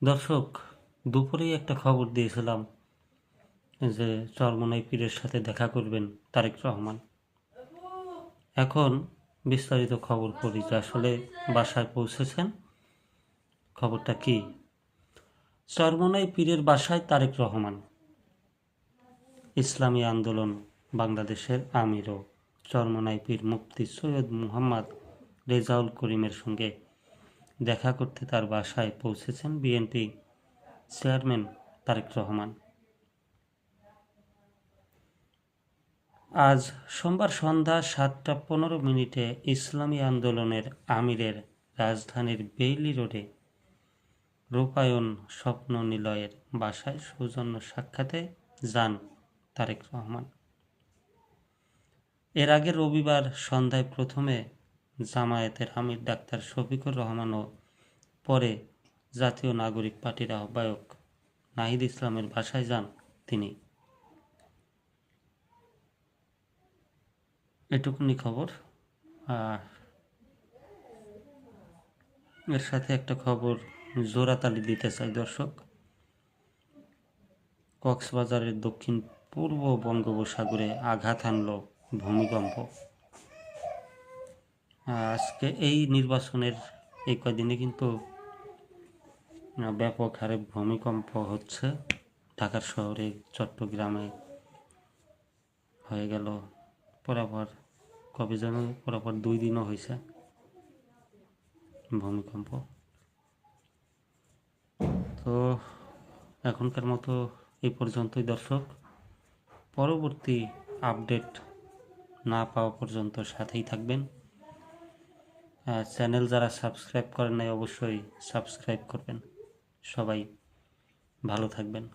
দর্শক, দুপুরেই একটা খবর দিয়েছিলাম যে চরমোনাই পীরের সাথে দেখা করবেন তারেক রহমান। এখন বিস্তারিত খবর পড়ি যে আসলে বাসায় পৌঁছেছেন। খবরটা কি? চরমোনাই পীরের বাসায় তারেক রহমান। ইসলামী আন্দোলন বাংলাদেশের আমির ও চরমোনাই পীর মুফতি সৈয়দ মুহাম্মদ রেজাউল করিমের সঙ্গে দেখা করতে তার বাসায় পৌঁছেছেন বিএনপি চেয়ারম্যান তারেক রহমান। আজ সোমবার সন্ধ্যা 7:15 ইসলামী আন্দোলনের আমিরের রাজধানীর বেইলি রোডে রূপায়ণ স্বপ্ন নিলয়ের বাসায় সৌজন্য সাক্ষাতে যান তারেক রহমান। এর আগে রবিবার সন্ধ্যায় প্রথমে জামায়াতের আমির ডাক্তার শফিকুর রহমান ও পরে জাতীয় নাগরিক পার্টির আহ্বায়ক নাহিদ ইসলামের বাসায় যান তিনি। এটুকুনি খবর। আর এর সাথে একটা খবর জোড়াতালি দিতে চাই দর্শক। কক্সবাজারের দক্ষিণ পূর্ব বঙ্গোপসাগরে আঘাত হানল ভূমিকম্প। আজকে এই নির্বাচনের এই কয়দিনে কিন্তু ব্যাপক হারে ভূমিকম্প হচ্ছে। ঢাকার শহরে, চট্টগ্রামে হয়ে গেল, পরাপর কবে যেন পরাপর 2 দিনও হয়েছে ভূমিকম্প। তো এখনকার মতো এই পর্যন্তই দর্শক। পরবর্তী আপডেট না পাওয়া পর্যন্ত সাথেই থাকবেন। চ্যানেল যারা সাবস্ক্রাইব করেন নাই অবশ্যই সাবস্ক্রাইব করবেন। সবাই ভালো থাকবেন।